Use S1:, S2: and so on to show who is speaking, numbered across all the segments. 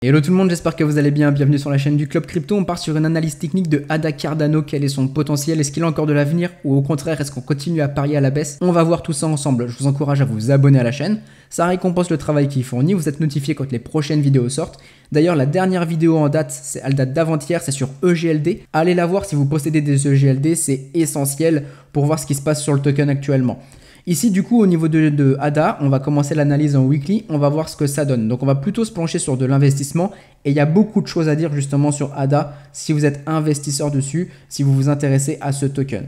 S1: Hello tout le monde, j'espère que vous allez bien, bienvenue sur la chaîne du Club Crypto. On part sur une analyse technique de ADA Cardano, quel est son potentiel, est-ce qu'il a encore de l'avenir ou au contraire est-ce qu'on continue à parier à la baisse? On va voir tout ça ensemble, je vous encourage à vous abonner à la chaîne, ça récompense le travail qu'il fournit, vous êtes notifié quand les prochaines vidéos sortent. D'ailleurs la dernière vidéo en date, elle date d'avant-hier, c'est sur EGLD, allez la voir si vous possédez des EGLD, c'est essentiel pour voir ce qui se passe sur le token actuellement. Ici, du coup, au niveau de ADA, on va commencer l'analyse en weekly, on va voir ce que ça donne. Donc, on va plutôt se pencher sur de l'investissement et il y a beaucoup de choses à dire justement sur ADA si vous êtes investisseur dessus, si vous vous intéressez à ce token.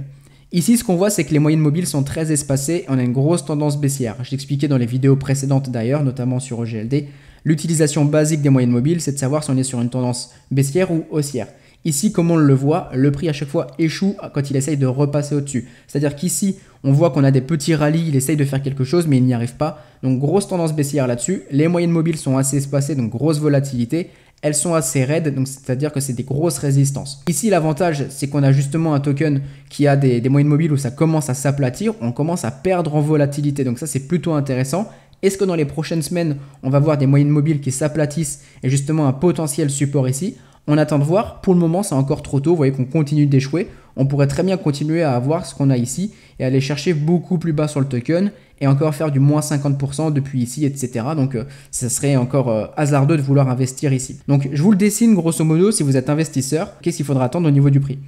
S1: Ici, ce qu'on voit, c'est que les moyennes mobiles sont très espacées, on a une grosse tendance baissière. Je l'expliquais dans les vidéos précédentes d'ailleurs, notamment sur EGLD. L'utilisation basique des moyennes mobiles, c'est de savoir si on est sur une tendance baissière ou haussière. Ici, comme on le voit, le prix à chaque fois échoue quand il essaye de repasser au-dessus. C'est-à-dire qu'ici, on voit qu'on a des petits rallyes, il essaye de faire quelque chose, mais il n'y arrive pas. Donc, grosse tendance baissière là-dessus. Les moyennes mobiles sont assez espacées, donc grosse volatilité. Elles sont assez raides, donc c'est-à-dire que c'est des grosses résistances. Ici, l'avantage, c'est qu'on a justement un token qui a des moyennes mobiles où ça commence à s'aplatir, on commence à perdre en volatilité. Donc ça, c'est plutôt intéressant. Est-ce que dans les prochaines semaines, on va voir des moyennes mobiles qui s'aplatissent et justement un potentiel support ici? On attend de voir, pour le moment c'est encore trop tôt, vous voyez qu'on continue d'échouer. On pourrait très bien continuer à avoir ce qu'on a ici et aller chercher beaucoup plus bas sur le token et encore faire du moins 50% depuis ici, etc. Donc ça serait encore hasardeux de vouloir investir ici. Donc je vous le dessine grosso modo si vous êtes investisseur, qu'est-ce qu'il faudra attendre au niveau du prix?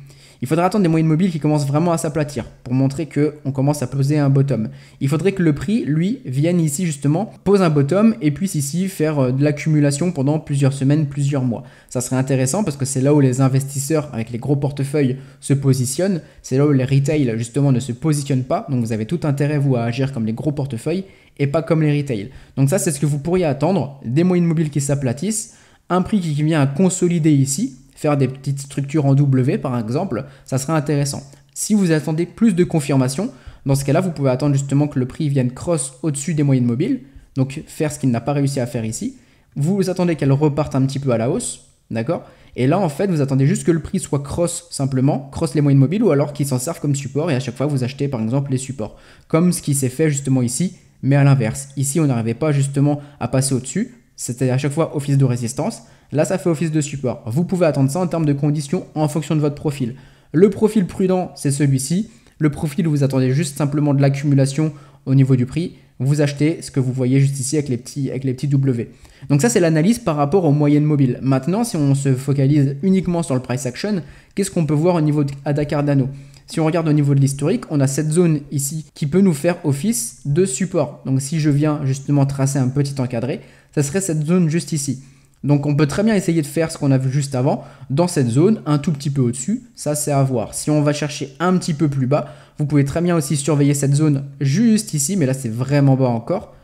S1: Il faudra attendre des moyennes mobiles qui commencent vraiment à s'aplatir pour montrer qu'on commence à poser un bottom. Il faudrait que le prix, lui, vienne ici justement, pose un bottom et puisse ici faire de l'accumulation pendant plusieurs semaines, plusieurs mois. Ça serait intéressant parce que c'est là où les investisseurs avec les gros portefeuilles se positionnent. C'est là où les retail justement ne se positionnent pas. Donc vous avez tout intérêt vous à agir comme les gros portefeuilles et pas comme les retail. Donc ça c'est ce que vous pourriez attendre. Des moyennes mobiles qui s'aplatissent, un prix qui vient à consolider ici. Faire des petites structures en W par exemple, ça serait intéressant. Si vous attendez plus de confirmation, dans ce cas-là, vous pouvez attendre justement que le prix vienne cross au-dessus des moyennes mobiles, donc faire ce qu'il n'a pas réussi à faire ici. Vous attendez qu'elle reparte un petit peu à la hausse, d'accord? Et là, en fait, vous attendez juste que le prix soit cross simplement, cross les moyennes mobiles ou alors qu'il s'en serve comme support et à chaque fois, vous achetez par exemple les supports. Comme ce qui s'est fait justement ici, mais à l'inverse. Ici, on n'arrivait pas justement à passer au-dessus. C'était à chaque fois office de résistance. Là, ça fait office de support. Vous pouvez attendre ça en termes de conditions en fonction de votre profil. Le profil prudent, c'est celui-ci. Le profil où vous attendez juste simplement de l'accumulation au niveau du prix. Vous achetez ce que vous voyez juste ici avec les petits W. Donc ça, c'est l'analyse par rapport aux moyennes mobiles. Maintenant, si on se focalise uniquement sur le price action, qu'est-ce qu'on peut voir au niveau de ADA Cardano? Si on regarde au niveau de l'historique, on a cette zone ici qui peut nous faire office de support. Donc si je viens justement tracer un petit encadré, ça serait cette zone juste ici. Donc on peut très bien essayer de faire ce qu'on a vu juste avant dans cette zone, un tout petit peu au-dessus, ça c'est à voir. Si on va chercher un petit peu plus bas, vous pouvez très bien aussi surveiller cette zone juste ici, mais là c'est vraiment bas encore,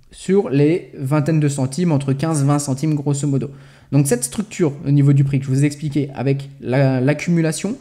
S1: sur les vingtaines de centimes, entre 15 et 20 centimes grosso modo. Donc cette structure au niveau du prix que je vous ai expliqué avec l'accumulation,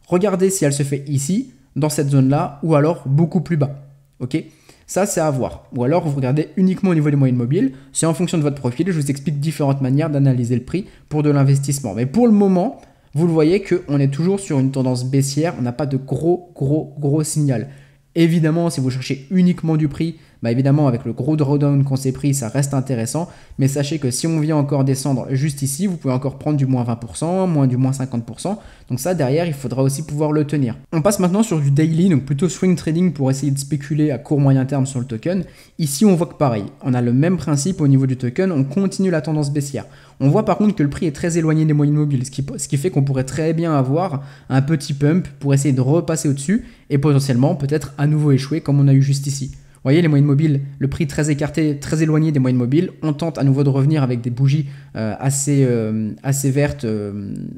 S1: regardez si elle se fait ici, dans cette zone-là, ou alors beaucoup plus bas. Ok ? Ça, c'est à voir. Ou alors, vous regardez uniquement au niveau des moyennes mobiles. C'est en fonction de votre profil. Je vous explique différentes manières d'analyser le prix pour de l'investissement. Mais pour le moment, vous le voyez qu'on est toujours sur une tendance baissière. On n'a pas de gros signal. Évidemment, si vous cherchez uniquement du prix, évidemment, avec le gros drawdown qu'on s'est pris, ça reste intéressant. Mais sachez que si on vient encore descendre juste ici, vous pouvez encore prendre du moins 20%, du moins 50%. Donc ça, derrière, il faudra aussi pouvoir le tenir. On passe maintenant sur du daily, donc plutôt swing trading pour essayer de spéculer à court moyen terme sur le token. Ici, on voit que pareil, on a le même principe au niveau du token, on continue la tendance baissière. On voit par contre que le prix est très éloigné des moyennes mobiles, ce qui fait qu'on pourrait très bien avoir un petit pump pour essayer de repasser au-dessus et potentiellement peut-être à nouveau échouer comme on a eu juste ici. Vous voyez les moyennes mobiles, le prix très écarté, très éloigné des moyennes mobiles. On tente à nouveau de revenir avec des bougies assez vertes,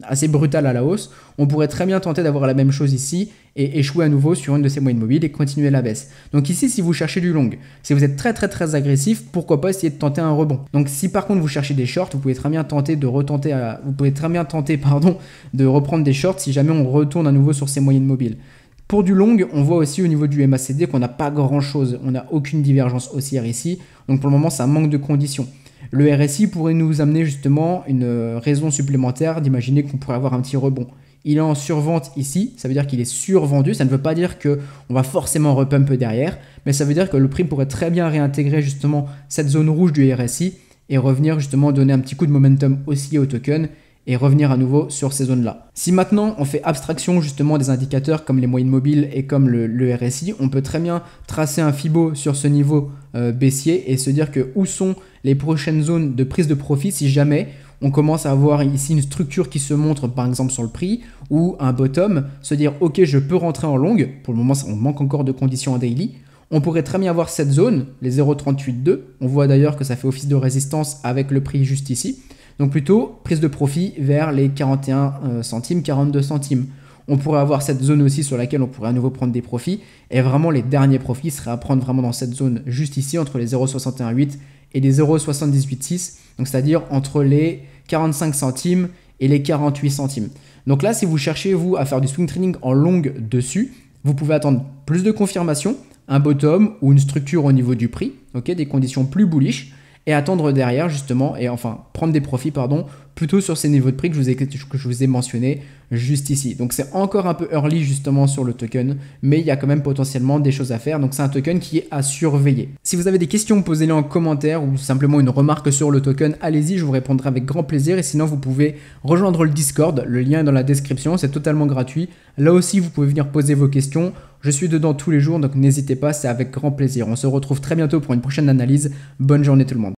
S1: assez brutales à la hausse. On pourrait très bien tenter d'avoir la même chose ici et échouer à nouveau sur une de ces moyennes mobiles et continuer la baisse. Donc ici, si vous cherchez du long, si vous êtes très agressif, pourquoi pas essayer de tenter un rebond. Donc si par contre vous cherchez des shorts, vous pouvez très bien tenter de reprendre des shorts si jamais on retourne à nouveau sur ces moyennes mobiles. Pour du long, on voit aussi au niveau du MACD qu'on n'a pas grand chose, on n'a aucune divergence haussière ici, donc pour le moment ça manque de conditions. Le RSI pourrait nous amener justement une raison supplémentaire d'imaginer qu'on pourrait avoir un petit rebond. Il est en survente ici, ça veut dire qu'il est survendu, ça ne veut pas dire qu'on va forcément repump derrière, mais ça veut dire que le prix pourrait très bien réintégrer justement cette zone rouge du RSI et revenir justement donner un petit coup de momentum aussi au token et revenir à nouveau sur ces zones-là. Si maintenant on fait abstraction justement des indicateurs comme les moyennes mobiles et comme le RSI, on peut très bien tracer un Fibo sur ce niveau baissier et se dire que où sont les prochaines zones de prise de profit si jamais on commence à avoir ici une structure qui se montre par exemple sur le prix ou un bottom, se dire ok je peux rentrer en longue, pour le moment on manque encore de conditions en daily. On pourrait très bien avoir cette zone, les 0,382, on voit d'ailleurs que ça fait office de résistance avec le prix juste ici. Donc plutôt prise de profit vers les 41 centimes, 42 centimes. On pourrait avoir cette zone aussi sur laquelle on pourrait à nouveau prendre des profits. Et vraiment les derniers profits seraient à prendre vraiment dans cette zone juste ici entre les 0,618 et les 0,786. Donc c'est-à-dire entre les 45 centimes et les 48 centimes. Donc là si vous cherchez vous à faire du swing trading en longue dessus, vous pouvez attendre plus de confirmation, un bottom ou une structure au niveau du prix, okay, des conditions plus bullish. Et attendre derrière justement, et enfin prendre des profits pardon, plutôt sur ces niveaux de prix que je vous ai mentionnés juste ici. Donc c'est encore un peu early justement sur le token, mais il y a quand même potentiellement des choses à faire. Donc c'est un token qui est à surveiller. Si vous avez des questions, posez-les en commentaire ou simplement une remarque sur le token, allez-y, je vous répondrai avec grand plaisir. Et sinon vous pouvez rejoindre le Discord, le lien est dans la description, c'est totalement gratuit. Là aussi vous pouvez venir poser vos questions. Je suis dedans tous les jours, donc n'hésitez pas, c'est avec grand plaisir. On se retrouve très bientôt pour une prochaine analyse. Bonne journée tout le monde.